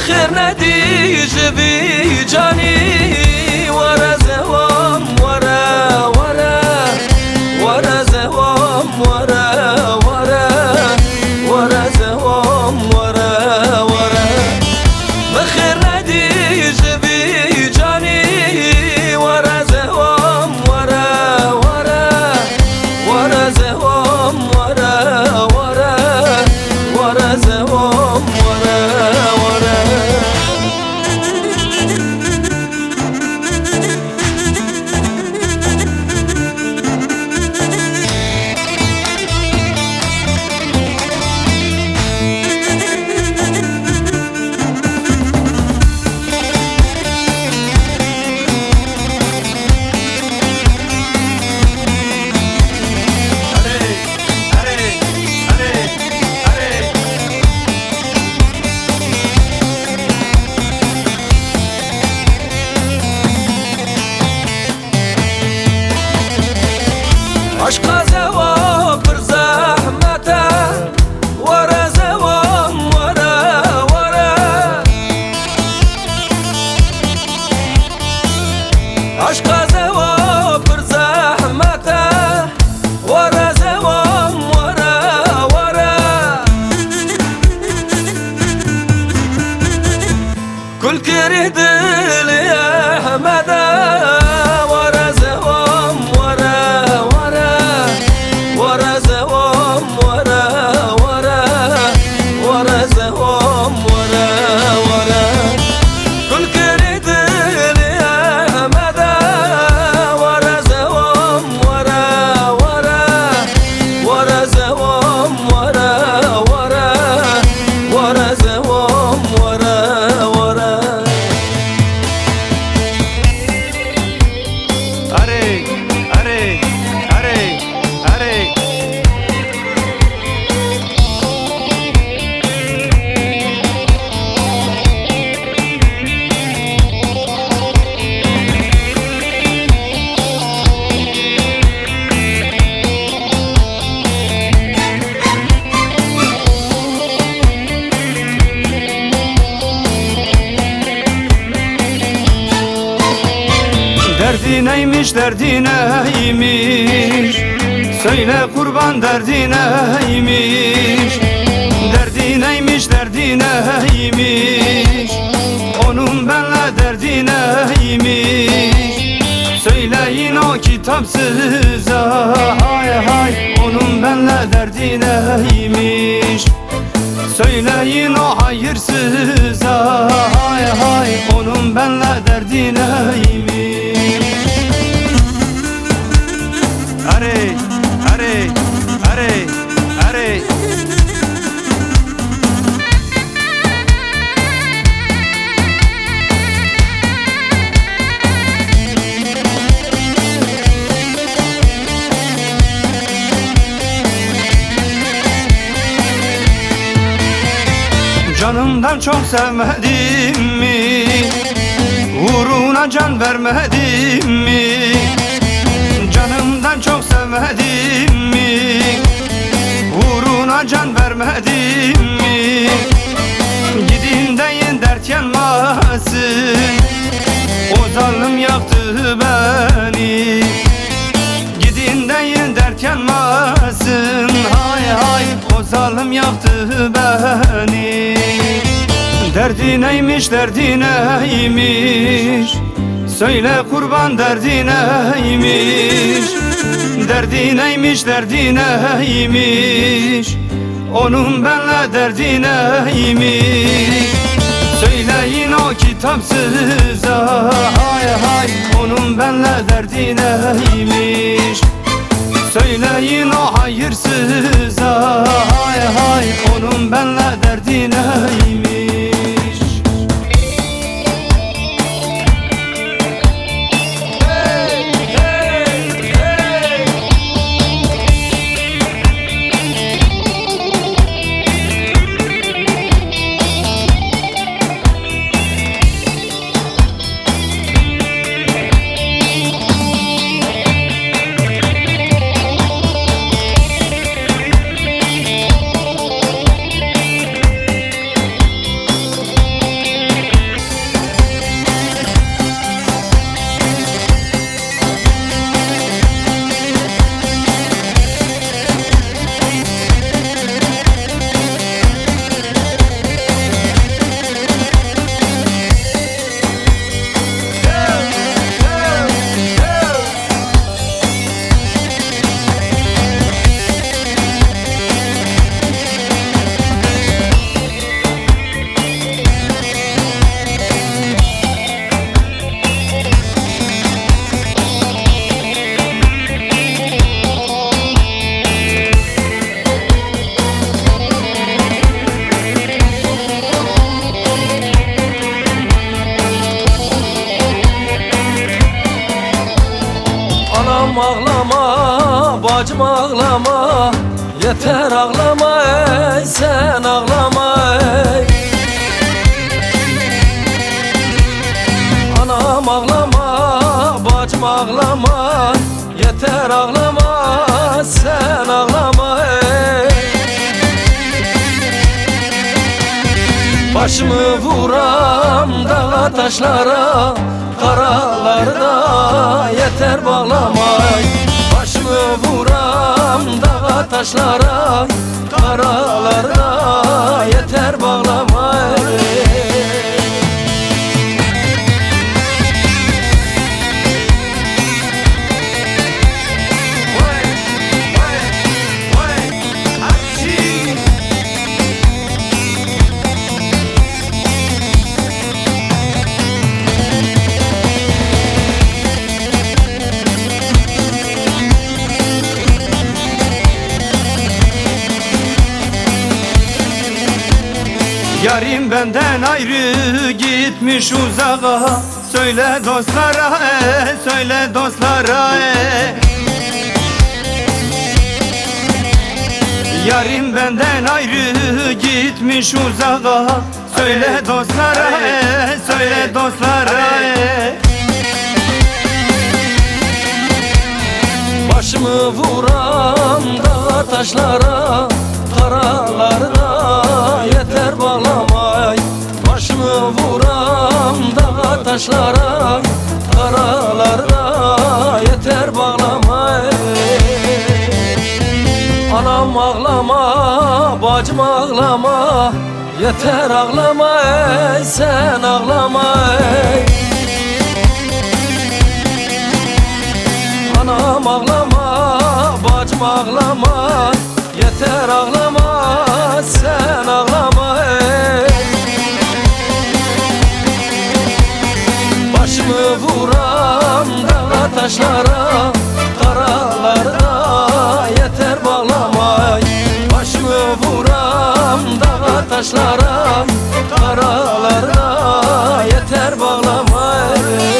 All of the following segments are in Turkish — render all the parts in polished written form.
بخير نادي جبي جاني ورا زوام ورا ورا ورا زوام ورا ورا ورا زوام ورا ورا بخير نادي جبي جاني ورا زوام ورا ورا ورا زوام ورا ورا ورا زوام ورا ورا عشق زوام بر زحمته ورا زوام ورا ورا عشق زوام بر زحمته ورا زوام ورا ورا كل كريد لي احمده ورا زوام ورا ورا زوام ورا ورا ورا زوام ورا ورا كل كريد لي احمده ورا زوام ورا ورا ورا زوام ورا ورا ورا زوام ورا ورا أري أري أري أري Derdi neymiş, derdi neymiş? Söyle kurban, derdi neymiş? Derdi neymiş, derdi neymiş? Onun benle derdi neymiş? Söyleyin o kitapsıza, hay hay, onun benle derdi neymiş? Söyleyin o hayırsıza, hay hay, onun benle derdi neymiş? Arey, arey, arey, arey. Canımdan çok sevmedim mi? Uğruna can vermedim mi? Canımdan çok sevmedim mi? Uğruna can vermedim mi? Gidin deyin dert yanmasın, o zalim yaktı beni. Gidin deyin dert yanmasın, hay hay, o zalim yaktı beni. Derdi neymiş, derdi neymiş? Söyle kurban, derdi neymiş? Derdi neymiş, derdi neymiş? Onun benle derdi neymiş? Söyleyin o kitapsıza, hay hay, onun benle derdi neymiş? Söyleyin o hayırsıza, hay hay, onun benle derdi neymiş? bacım ağlama, yeter ağlama ey, sen ağlama ey. Anam ağlama, bacım ağlama, yeter ağlama, sen ağlama ey. Başımı vuram dağa taşlara, karalarda yeter bağlama. Başımı vuram dağa taşlara, karalarda yeter bağlama. Yarim benden ayrı gitmiş uzağa, söyle dostlara söyle dostlara Yarim benden ayrı gitmiş uzağa, söyle dostlara söyle dostlara Başımı vuram dağa taşlara, karalarda yeter bağlamay. Başımı vuram dağa taşlara, karalarda yeter bağlamay. Anam ağlama, bacım ağlama, yeter ağlama ey, sen ağlama ey. Anam ağlama, bacım ağlama, yeter ağlama, sen ağlama ey. Başımı vuram dağa taşlara, karalarda yeter bağlama. Başımı vuram dağa taşlara, karalarda yeter bağlama ey.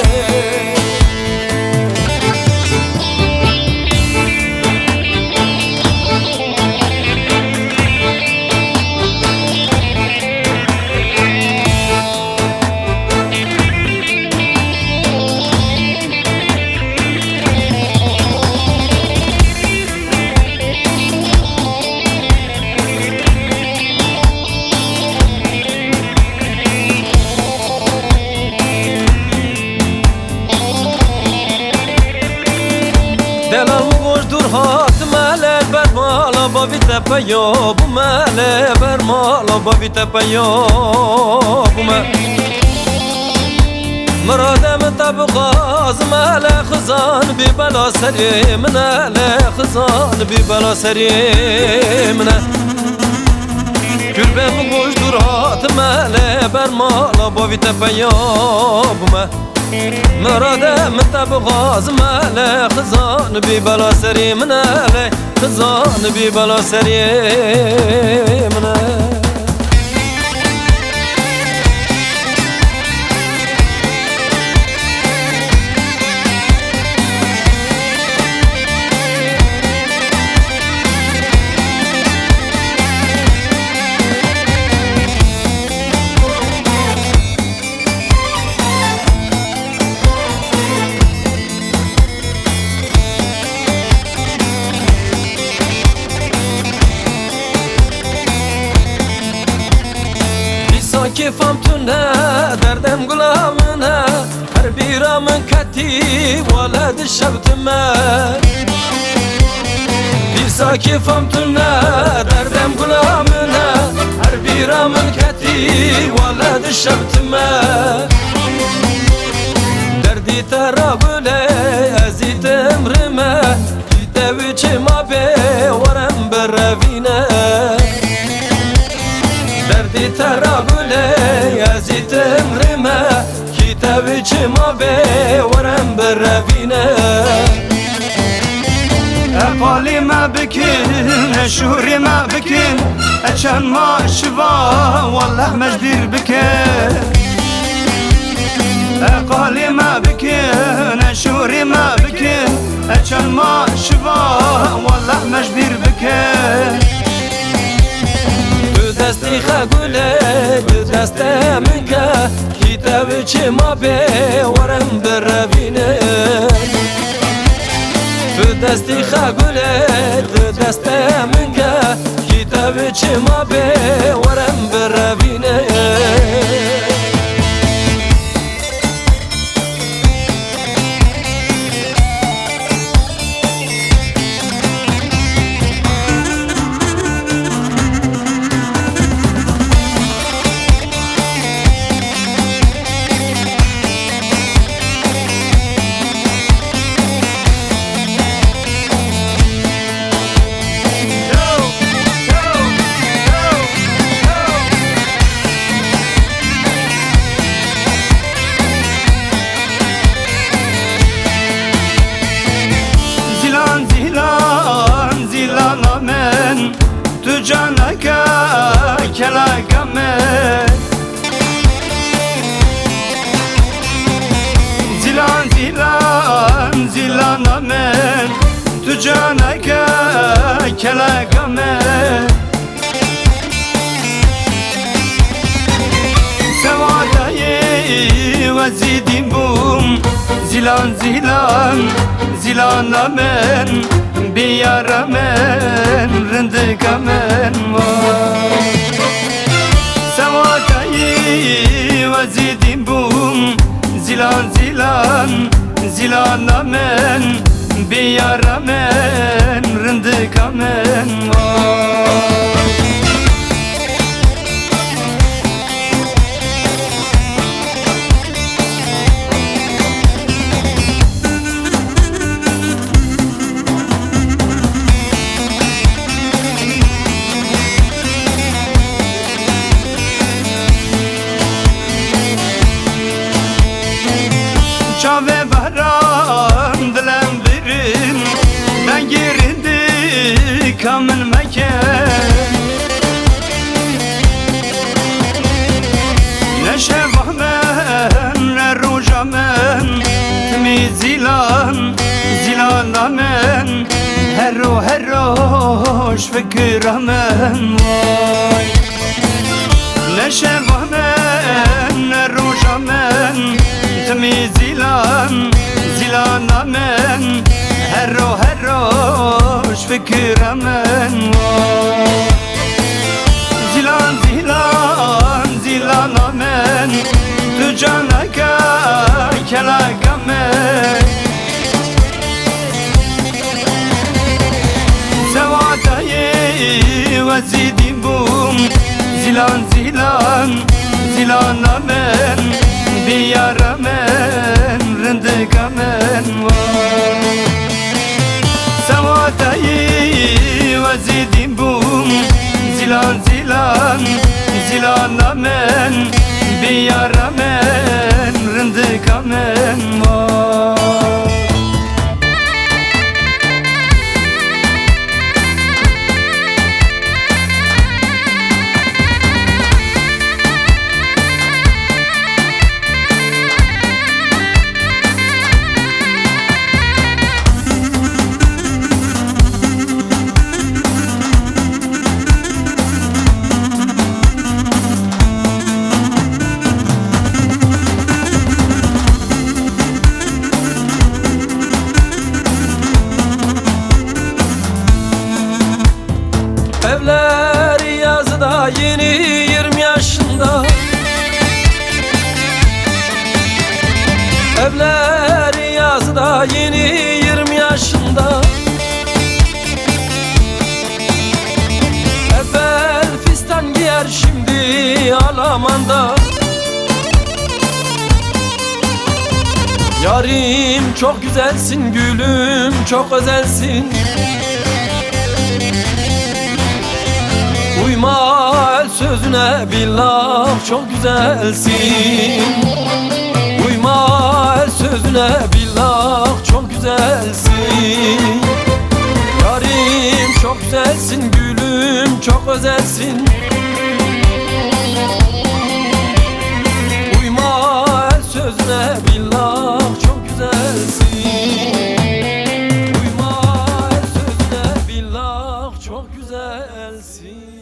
Delam koştur hatmele bermala babi tepe yo bu mele bermala babi tepe yo bu me Muradem tabi gaz mele khızan bi bela serimne le khızan bi bela serimne Gürbem koştur hatmele bermala babi tepe yo bu me Muradem tabi gaz mele khızan bi bela serimne le khızan bi bela serimne Kefam tüne, derdem gulamine, her biramın kati, veled şevtime. Bilsa kefam tüne, derdem gulamine, her biramın kati, veled şevtime. Derdi terabüle, ezit emrime, gidevi çima be, varem berevine. Derdi terabüle yazit emrime kitabı çima be varem berevine Epalime bikin, eşurime bikin Eçen maşva, vallah mecdir bikin قالی ما بکن شوری ما بکن چند ما شبا والله مجبیر بکن تو دستی خگوله تو دست منکه کتاب چه ما به ورم بروینه تو دستی خگوله تو دست منکه کتاب چه ما به ورم بروینه تو جانک کلاگمه زیلان زیلان زیلان من تو جانک کلاگمه سوادایی وزیدیم بوم زیلان زیلان زیلان من بیار من رندگ من سوادایی وزیدیم بوم زیلان زیلان زیلان من بیار من رندگ من Çave baran dilem birin Ben girindi kamın mekan Ne şevahmen ne rujamen Timi zilan zilanamen Herro herroş fikiramen vay Ne şevahmen ne rujamen Timi zilan zilanamen Herro herroş fikiramen Zilan zilan zilanamen Tu canaka kelagamen Sevadayi vezidim bum Zilan zilan zilanamen Biyaramen rindikamen Sevadayi vezidim bum Zilan zilan zilanamen Biyaramen rindikamen Evler yazda yeni 20 yaşında Evler yazda yeni 20 yaşında Evvel fistan giyer şimdi Alaman'da Yarim çok güzelsin gülüm çok özelsin Uyma el sözüne billah çok güzelsin Uyma el sözüne billah çok güzelsin Yarim çok güzelsin gülüm çok özelsin Uyma el sözüne çok güzelsin.